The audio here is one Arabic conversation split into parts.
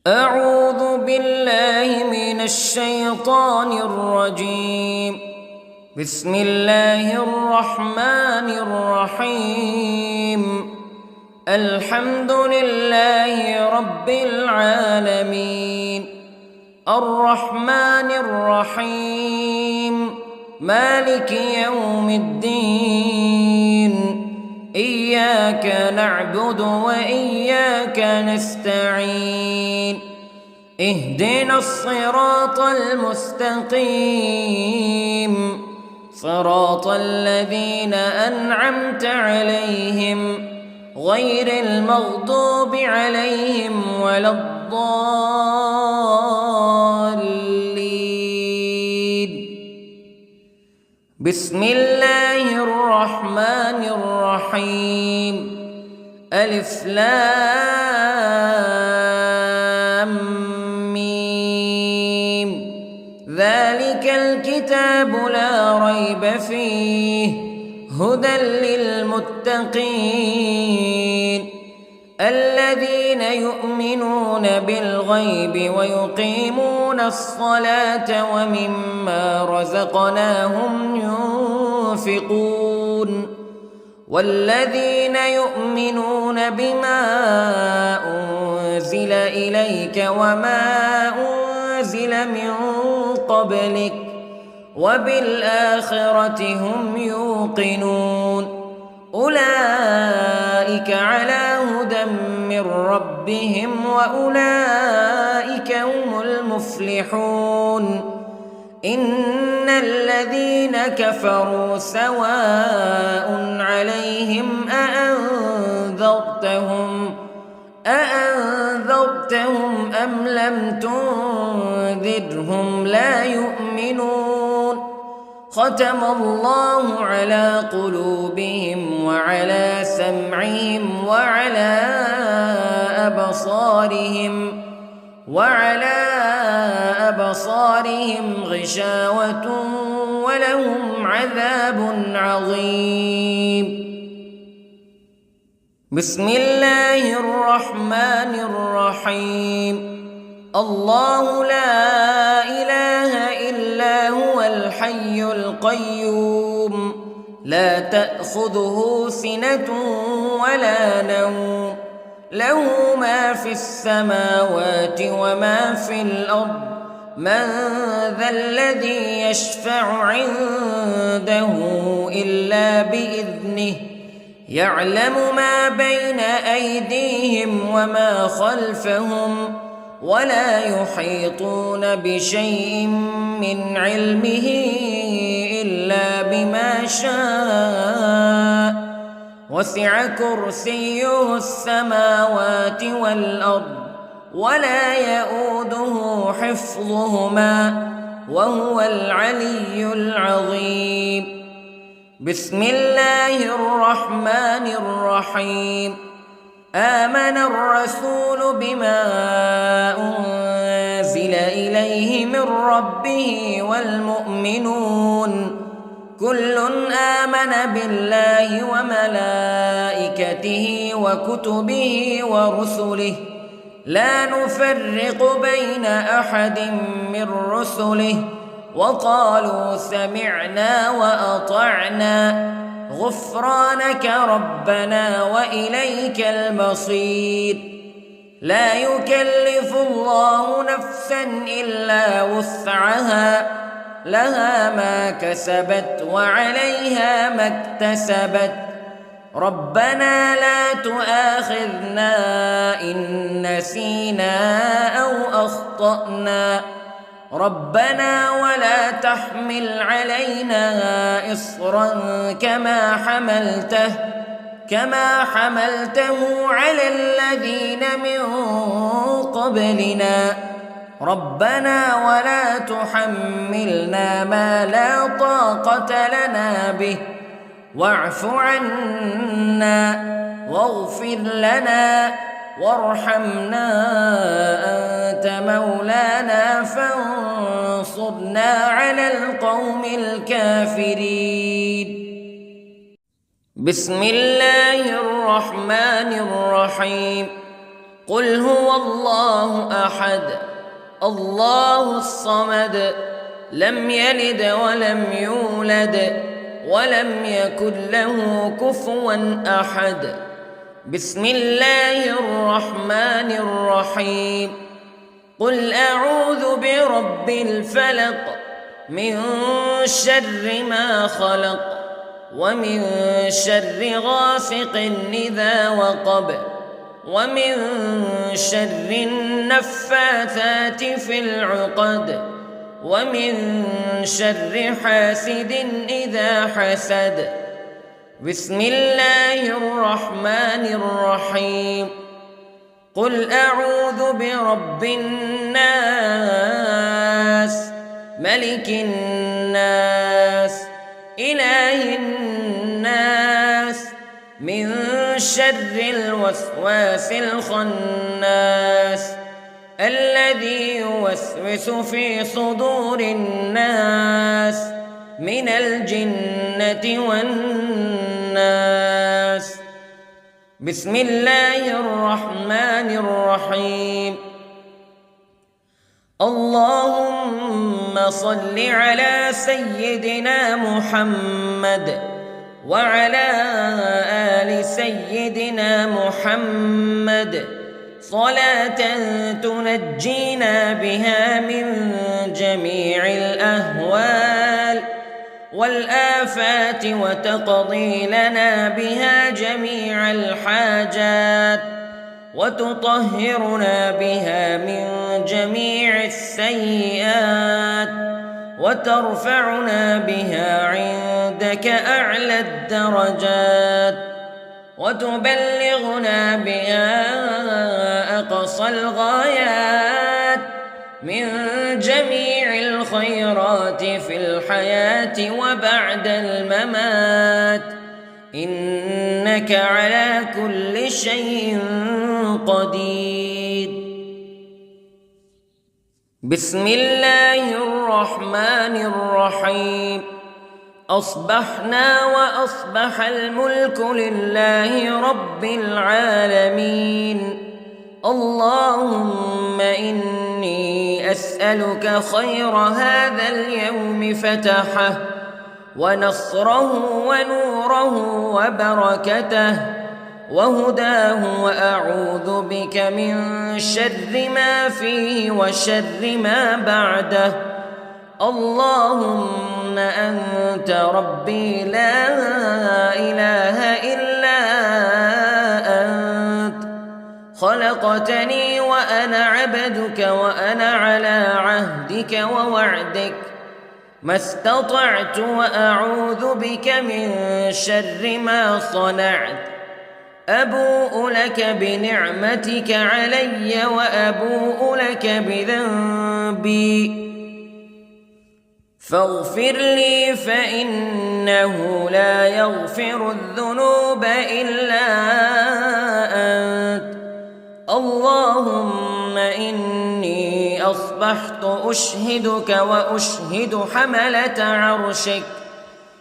أعوذ بالله من الشيطان الرجيم. بسم الله الرحمن الرحيم. الحمد لله رب العالمين، الرحمن الرحيم، مالك يوم الدين. إياك نعبد وإياك نستعين. اهدنا الصراط المستقيم، صراط الذين أنعمت عليهم غير المغضوب عليهم ولا الضالين. بسم الله الرحمن الرحيم. ألف لام ميم. ذلك الكتاب لا ريب فيه هدى للمتقين الذين يؤمنون بالغيب ويقيمون الصلاة ومما رزقناهم ينفقون والذين يؤمنون بما أنزل إليك وما أنزل من قبلك وبالآخرة هم يوقنون. أولئك على هدى من ربهم وأولئك هم المفلحون. إن الذين كفروا سواء عليهم أأنذرتهم أم لم تنذرهم لا يؤمنون. ختم الله على قلوبهم وعلى سمعهم وعلى أبصارهم غشاوة ولهم عذاب عظيم. بسم الله الرحمن الرحيم. الله لا إله إلا هو الحي القيوم لا تأخذه سنة ولا نوم له ما في السماوات وما في الأرض. من ذا الذي يشفع عنده إلا بإذنه يعلم ما بين أيديهم وما خلفهم ولا يحيطون بشيء من علمه إلا بما شاء. وسع كرسيه السماوات والأرض ولا يؤوده حفظهما وهو العلي العظيم. بسم الله الرحمن الرحيم. آمن الرسول بما أنزل إليه من ربه والمؤمنون كل آمن بالله وملائكته وكتبه ورسله لا نفرق بين أحد من رسله وقالوا سمعنا وأطعنا غفرانك ربنا وإليك المصير. لا يكلف الله نفسا إلا وسعها لها ما كسبت وعليها ما اكتسبت. ربنا لا تؤاخذنا إن نسينا أو أخطأنا ربنا ولا تحمل علينا إصرا كما حملته على الذين من قبلنا ربنا ولا تحملنا ما لا طاقة لنا به واعف عنا واغفر لنا وارحمنا أنت مولانا فانصرنا على القوم الكافرين. بسم الله الرحمن الرحيم. قل هو الله أحد الله الصمد لم يلد ولم يولد ولم يكن له كفوا أحد. بسم الله الرحمن الرحيم. قل أعوذ برب الفلق من شر ما خلق ومن شر غاسق إذا وقب ومن شر النفاثات في العقد ومن شر حاسد إذا حسد. بسم الله الرحمن الرحيم. قل أعوذ برب الناس ملك الناس إله الناس من شر الوسواس الخناس الذي يوسوس في صدور الناس من الجنة والناس. بسم الله الرحمن الرحيم. اللهم صل على سيدنا محمد وعلى آل سيدنا محمد صلاة تنجينا بها من جميع الأهوال والآفات وتقضي لنا بها جميع الحاجات وتطهرنا بها من جميع السيئات وترفعنا بها عندك أعلى الدرجات وتبلغنا بها أقصى الغايات من جميع الخيرات في الحياة وبعد الممات إنك على كل شيء قدير. بسم الله الرحمن الرحيم. أصبحنا وأصبح الملك لله رب العالمين. اللهم إني أسألك خير هذا اليوم فتحه ونصره ونوره وبركته وهداه وأعوذ بك من شر ما فيه وشر ما بعده. اللهم أنت ربي لا إله إلا أنت خلقتني وأنا عبدك وأنا على عهدك ووعدك ما استطعت وأعوذ بك من شر ما صنعت. أبوء لك بنعمتك علي وأبوء لك بذنبي فاغفر لي فإنه لا يغفر الذنوب إلا أنت. اللهم إني أصبحت أشهدك وأشهد حملة عرشك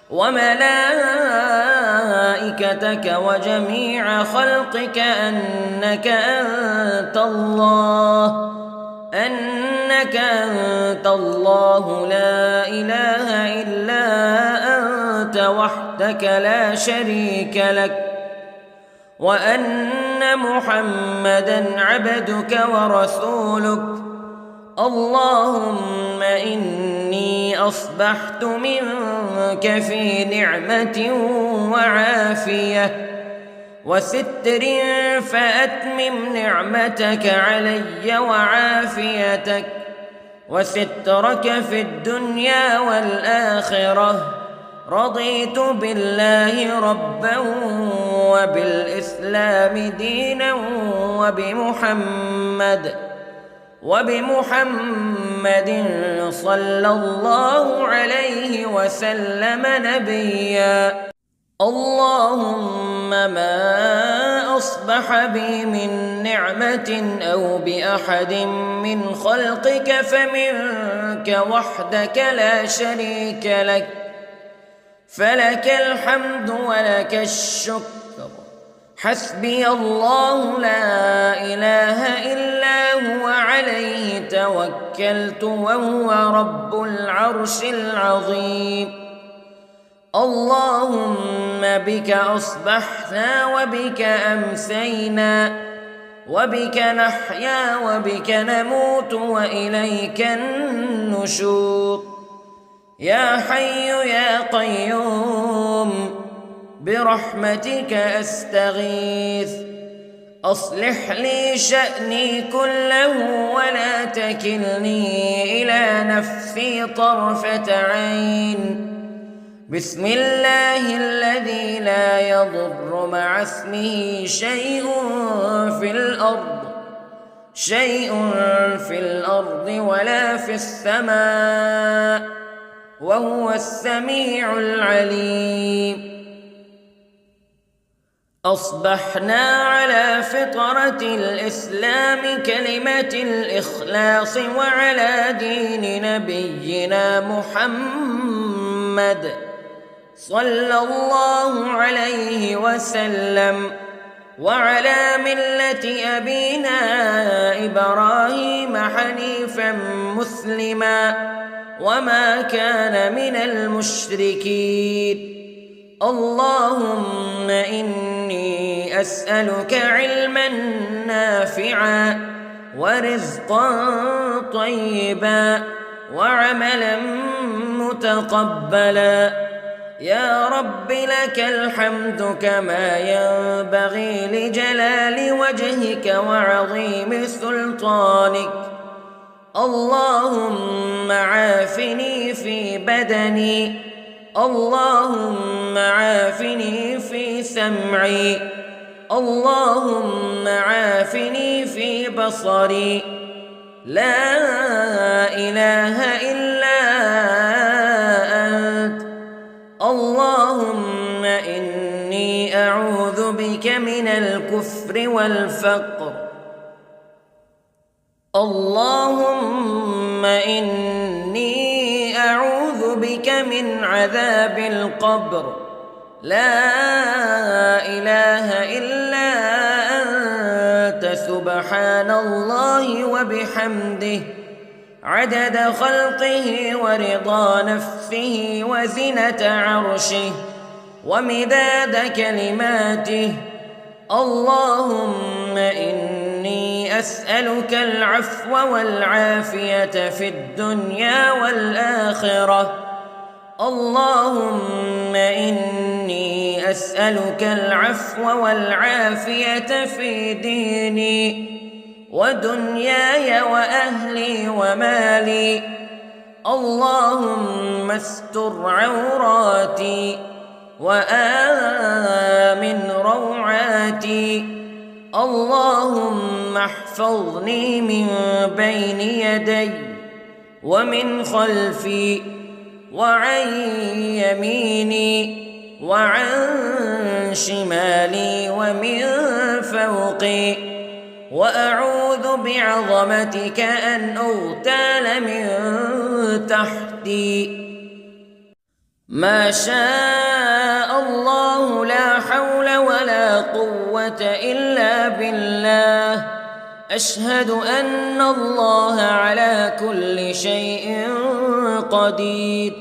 وملائكتك وجميع خلقك أنك أنت الله لا إله إلا أنت وحدك لا شريك لك وأن محمدًا عبدك ورسولك. اللهم إني أصبحت منك في نعمة وعافية وستر فأتمم نعمتك علي وعافيتك وسترك في الدنيا والآخرة. رضيت بالله ربا وبالإسلام دينا وبمحمد صلى الله عليه وسلم نبيا. اللهم ما أصبح بي من نعمة أو بأحد من خلقك فمنك وحدك لا شريك لك فلك الحمد ولك الشكر حسبي الله لا إله إلا هو عليه توكلت وهو رب العرش العظيم. اللهم بك أصبحنا وبك أمسينا وبك نحيا وبك نموت وإليك النشور. يا حي يا قيوم برحمتك أستغيث، أصلح لي شأني كله ولا تكلني إلى نفسي طرفة عين. بسم الله الذي لا يضر مع اسمه شيء في الأرض ولا في السماء وهو السميع العليم. أصبحنا على فطرة الإسلام كلمة الإخلاص وعلى دين نبينا محمد صلى الله عليه وسلم وعلى ملة أبينا إبراهيم حنيفا مسلما وما كان من المشركين. اللهم إني أسألك علما نافعا ورزقا طيبا وعملا متقبلا. يا رب لك الحمد كما ينبغي لجلال وجهك وعظيم سلطانك. اللهم عافني في بدني، اللهم عافني في سمعي، اللهم عافني في بصري. لا إله إلا أنت. اللهم إني أعوذ بك من الكفر والفقر. اللهم إني أعوذ بك من عذاب القبر. لا إله إلا أنت سبحان الله وبحمده عدد خلقه ورضا نفسه وزنة عرشه ومداد كلماته. اللهم إني أسألك العفو والعافية في الدنيا والآخرة. اللهم إني أسألك العفو والعافية في ديني ودنياي وأهلي ومالي. اللهم استر عوراتي وآمن روعاتي. اللهم احفظني من بين يدي ومن خلفي وعن يميني وعن شمالي ومن فوقي، وأعوذ بعظمتك أن أغتال من تحتي. ما شاء الله لا حول ولا قوة إلا بالله. أشهد أن الله على كل شيء قدير.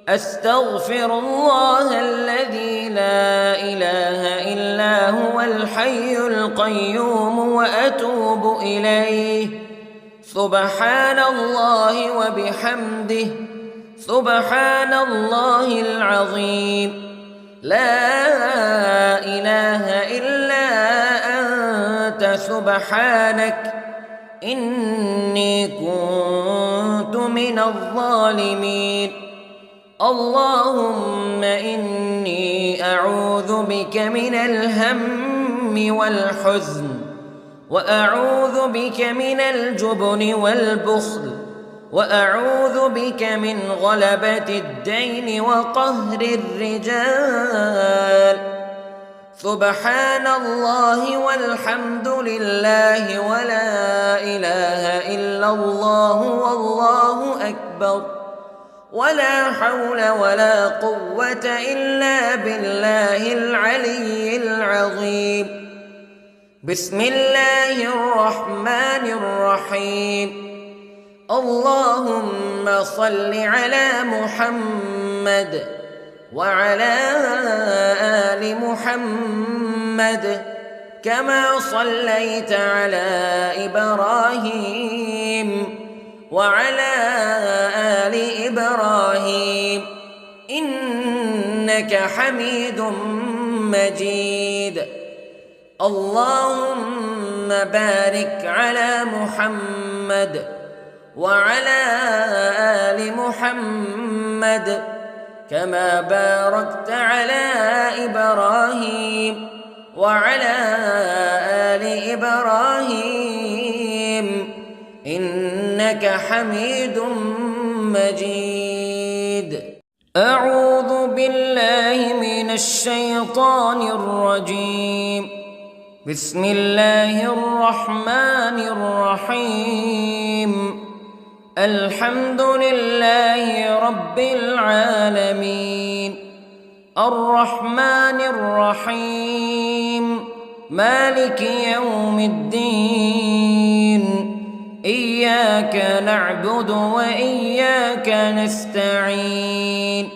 أستغفر الله الذي لا إله إلا هو الحي القيوم وأتوب إليه. سبحان الله وبحمده سبحان الله العظيم. لا إله إلا أنت سبحانك إني كنت من الظالمين. اللهم إني أعوذ بك من الهم والحزن، وأعوذ بك من الجبن والبخل، وأعوذ بك من غلبة الدين وقهر الرجال. سبحان الله والحمد لله ولا إله إلا الله والله أكبر. ولا حول ولا قوة إلا بالله العلي العظيم. بسم الله الرحمن الرحيم. اللهم صل على محمد وعلى آل محمد كما صليت على إبراهيم وعلى آل إبراهيم إنك حميد مجيد. اللهم بارك على محمد وعلى آل محمد كما باركت على إبراهيم وعلى آل إبراهيم إنك حميد مجيد. أعوذ بالله من الشيطان الرجيم. بسم الله الرحمن الرحيم. الحمد لله رب العالمين الرحمن الرحيم مالك يوم الدين إياك نعبد وإياك نستعين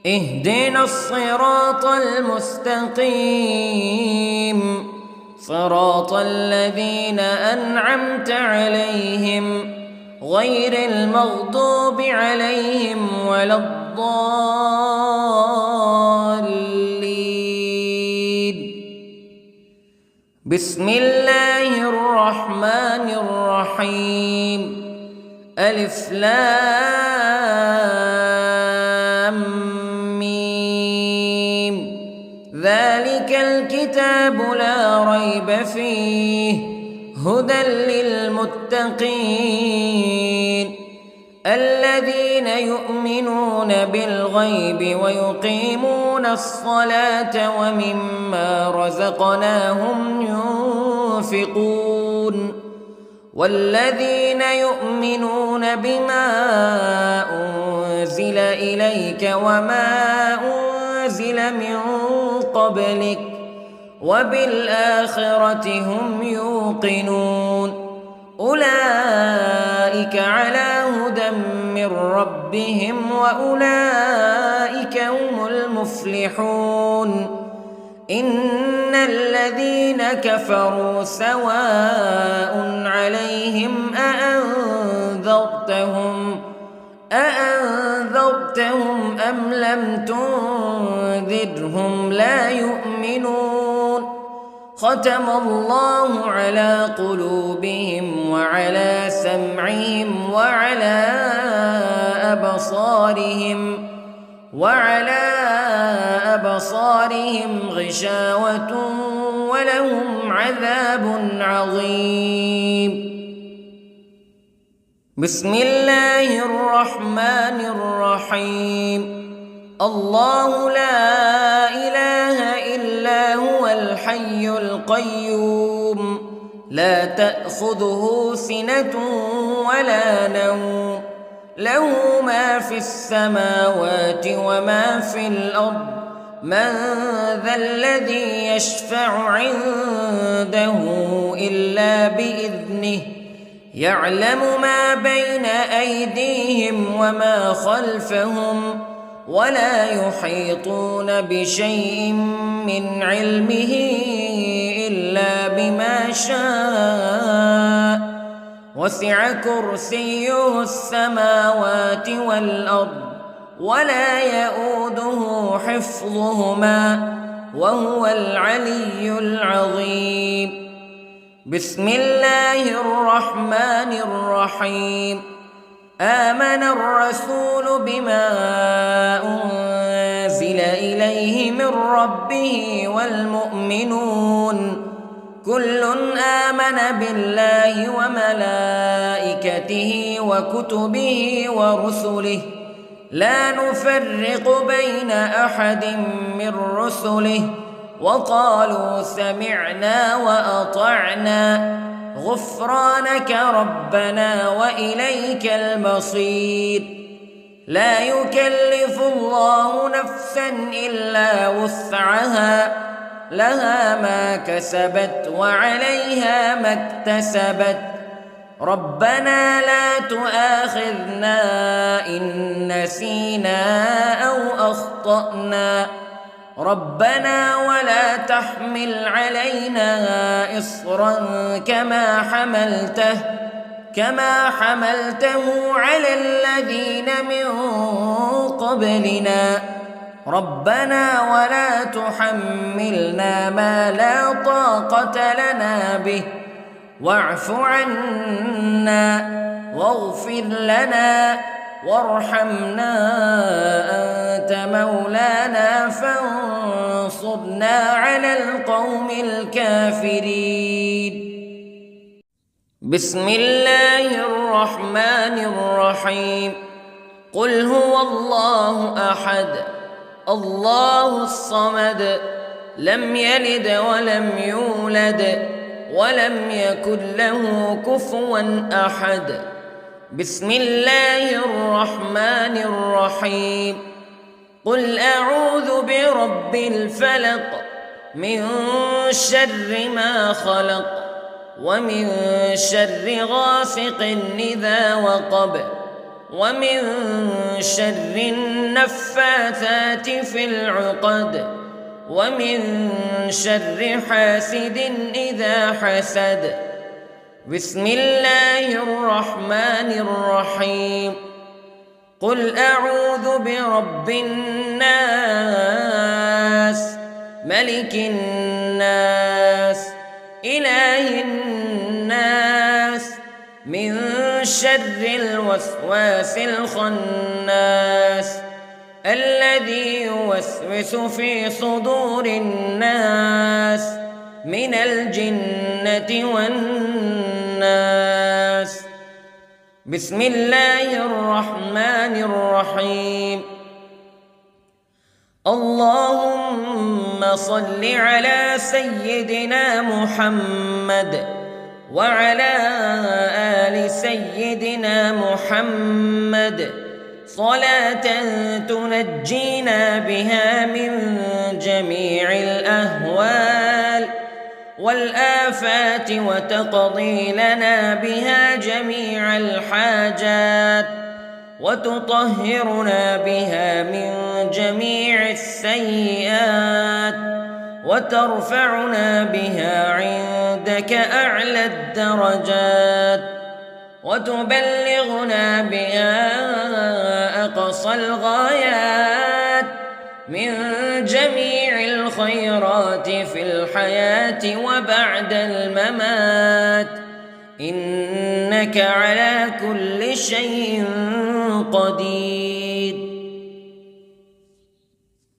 اهدنا الصراط المستقيم صراط الذين أنعمت عليهم غير المغضوب عليهم ولا الضالين. بسم الله الرحمن الرحيم. ألف لام ميم ذلك الكتاب لا ريب فيه هدى للمتقين الذين يؤمنون بالغيب ويقيمون الصلاة ومما رزقناهم ينفقون والذين يؤمنون بما أنزل إليك وما أنزل من قبلك وبالآخرة هم يوقنون أولئك على هدى من ربهم وأولئك هم المفلحون. إن الذين كفروا سواء عليهم أأنذرتهم أم لم تنذرهم لا يؤمنون. ختم الله على قلوبهم وعلى سمعهم وعلى أبصارهم غشاوة ولهم عذاب عظيم. بسم الله الرحمن الرحيم. الله لا إله إلا هو الحي القيوم لا تأخذه سنة ولا نوم له ما في السماوات وما في الأرض من ذا الذي يشفع عنده إلا بإذنه يعلم ما بين أيديهم وما خلفهم ولا يحيطون بشيء من علمه إلا بما شاء وسع كرسيه السماوات والأرض ولا يؤوده حفظهما وهو العلي العظيم. بسم الله الرحمن الرحيم. آمن الرسول بما أنزل إليه من ربه والمؤمنون كل آمن بالله وملائكته وكتبه ورسله لا نفرق بين أحد من رسله وقالوا سمعنا وأطعنا غفرانك ربنا وإليك المصير. لا يكلف الله نفسا إلا وسعها لها ما كسبت وعليها ما اكتسبت ربنا لا تؤاخذنا إن نسينا أو أخطأنا ربنا ولا تحمل علينا إصرا كما حملته على الذين من قبلنا ربنا ولا تحملنا ما لا طاقة لنا به واعف عنا واغفر لنا وارحمنا أنت مولانا فانصرنا على القوم الكافرين. بسم الله الرحمن الرحيم. قل هو الله أحد الله الصمد لم يلد ولم يولد ولم يكن له كفوا أحد. بسم الله الرحمن الرحيم. قل أعوذ برب الفلق من شر ما خلق ومن شر غاسق إذا وقب ومن شر النفاثات في العقد ومن شر حاسد إذا حسد. بسم الله الرحمن الرحيم. قل أعوذ برب الناس ملك الناس إله الناس من شر الوسواس الخناس الذي يوسوس في صدور الناس من الجنة والناس. بسم الله الرحمن الرحيم. اللهم صل على سيدنا محمد وعلى آل سيدنا محمد صلاة تنجينا بها من جميع الأهوال والآفات وتقضي لنا بها جميع الحاجات وتطهرنا بها من جميع السيئات وترفعنا بها عندك أعلى الدرجات وتبلغنا بها أقصى الغايات من جميع الخيرات في الحياة وبعد الممات إنك على كل شيء قدير.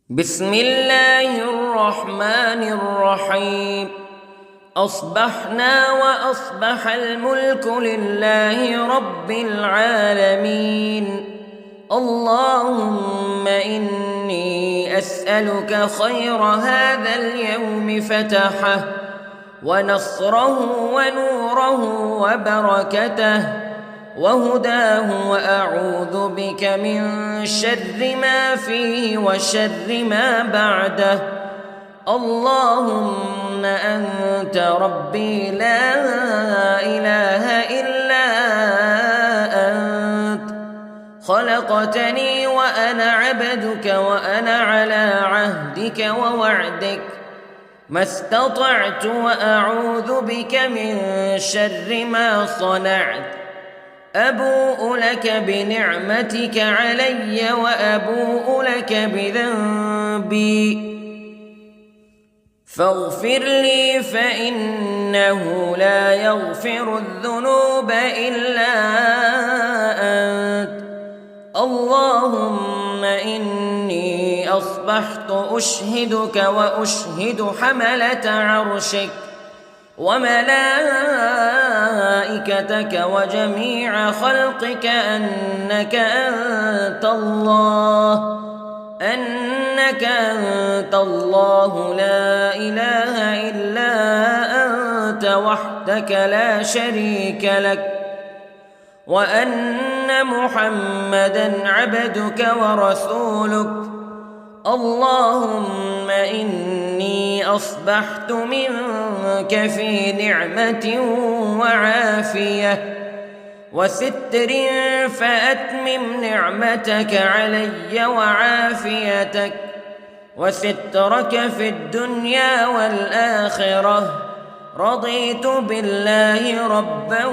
بسم الله الرحمن الرحيم. أصبحنا وأصبح الملك لله رب العالمين. اللهم إني أسألك خير هذا اليوم فتحه ونصره ونوره وبركته وهداه وأعوذ بك من شر ما فيه وشر ما بعده. اللهم أنت ربي لا إله إلا أنت خلقتني وأنا عبدك وأنا على عهدك ووعدك ما استطعت وأعوذ بك من شر ما صنعت. أبوء لك بنعمتك علي وأبوء لك بذنبي فاغفر لي فإنه لا يغفر الذنوب إلا أنت. اللهم إني أصبحت أشهدك وأشهد حملة عرشك وملائكتك وجميع خلقك أنك أنت الله لا إله إلا أنت وحدك لا شريك لك وأن أن محمدًا عبدك ورسولك. اللهم إني أصبحت منك في نعمة وعافية وستر، فأتمم نعمتك علي وعافيتك وسترك في الدنيا والآخرة. رضيت بالله ربا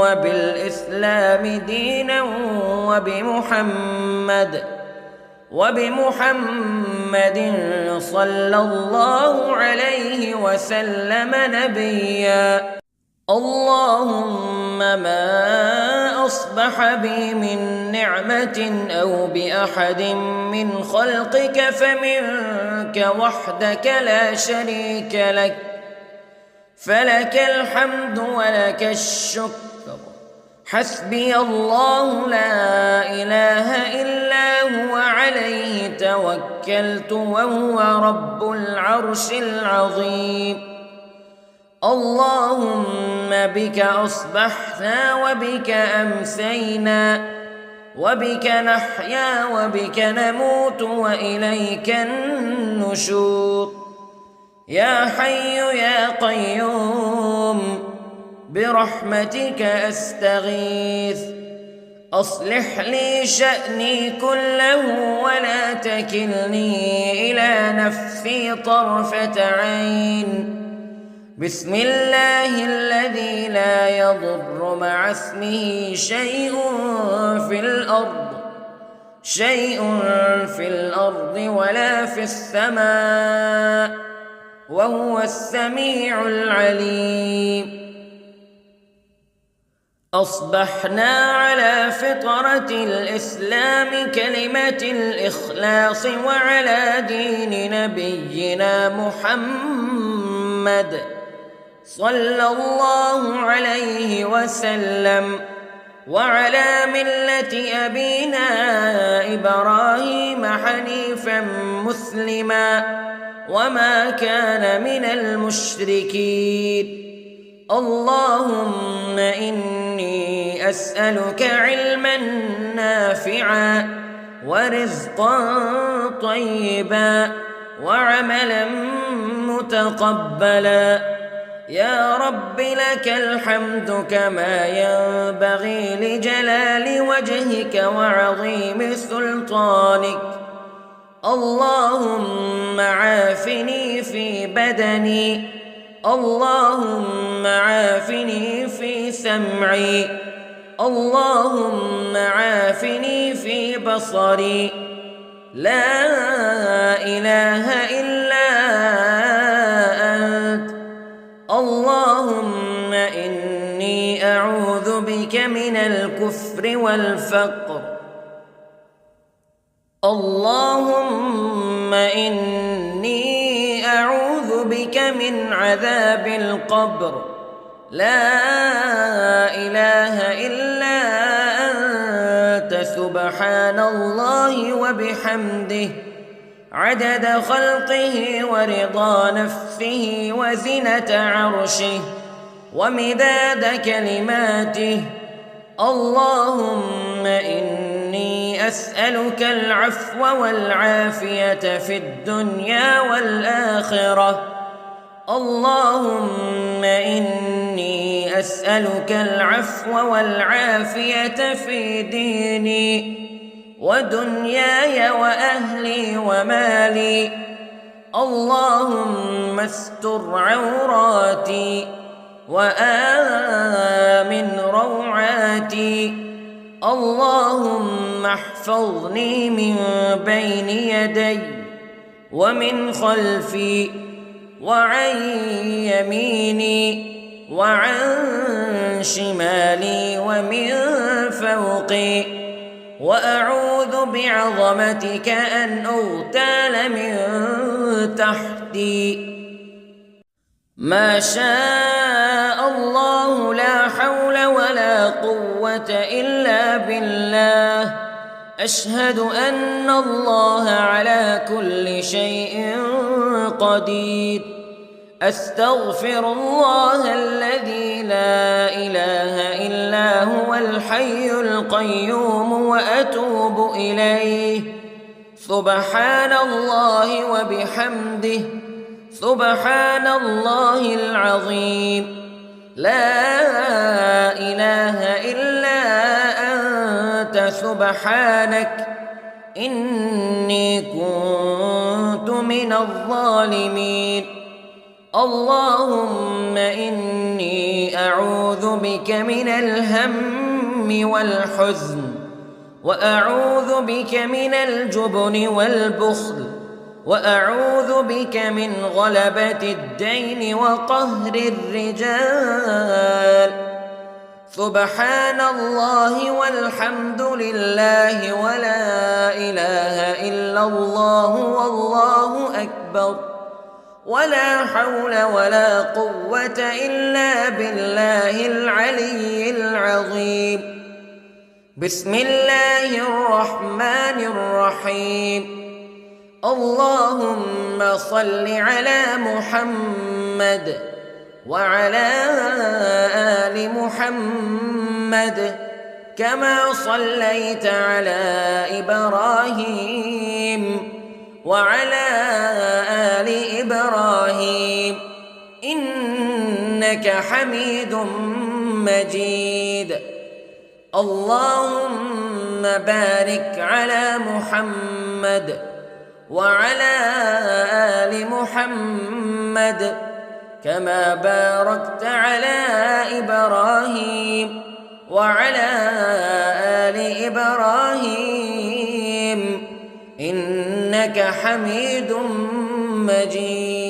وبالإسلام دينا وبمحمد صلى الله عليه وسلم نبيا. اللهم ما أصبح بي من نعمة أو بأحد من خلقك فمنك وحدك لا شريك لك، فلك الحمد ولك الشكر. حسبي الله لا إله إلا هو، عليه توكلت وهو رب العرش العظيم. اللهم بك أصبحنا وبك أمسينا وبك نحيا وبك نموت وإليك النشور. يا حي يا قيوم برحمتك أستغيث، أصلح لي شأني كله ولا تكلني إلى نفسي طرفة عين. بسم الله الذي لا يضر مع اسمه شيء في الأرض ولا في السماء، وهو السميع العليم. أصبحنا على فطرة الإسلام كلمة الإخلاص وعلى دين نبينا محمد صلى الله عليه وسلم، وعلى ملة أبينا إبراهيم حنيفا مسلما وما كان من المشركين. اللهم إني أسألك علما نافعا ورزقا طيبا وعملا متقبلا. يا رب لك الحمد كما ينبغي لجلال وجهك وعظيم سلطانك. اللهم عافني في بدني، اللهم عافني في سمعي، اللهم عافني في بصري. لا إله إلا أنت. اللهم إني أعوذ بك من الكفر والفقر. اللهم إني أعوذ بك من عذاب القبر. لا إله إلا أنت، سبحان الله وبحمده، عدد خلقه ورضا نفسه وزنة عرشه ومداد كلماته. اللهم إني أسألك العفو والعافية في الدنيا والآخرة. اللهم إني أسألك العفو والعافية في ديني ودنياي وأهلي ومالي. اللهم استر عوراتي وآمن روعاتي. اللهم احفظني من بين يدي ومن خلفي وعن يميني وعن شمالي ومن فوقي، وأعوذ بعظمتك أن أغتال من تحتي. ما شاء الله لا حول ولا قوة إلا بالله. أشهد أن الله على كل شيء قدير. أستغفر الله الذي لا إله إلا هو الحي القيوم وأتوب إليه. سبحان الله وبحمده، سبحان الله العظيم. لا إله إلا أنت سبحانك إني كنت من الظالمين. اللهم إني أعوذ بك من الهم والحزن، وأعوذ بك من الجبن والبخل، وأعوذ بك من غلبة الدين وقهر الرجال. سبحان الله والحمد لله ولا إله إلا الله والله أكبر، ولا حول ولا قوة إلا بالله العلي العظيم. بسم الله الرحمن الرحيم. اللهم صل على محمد وعلى آل محمد كما صليت على إبراهيم وعلى آل إبراهيم إنك حميد مجيد. اللهم بارك على محمد وعلى آل محمد كما باركت على إبراهيم وعلى آل إبراهيم إنك حميد مجيد.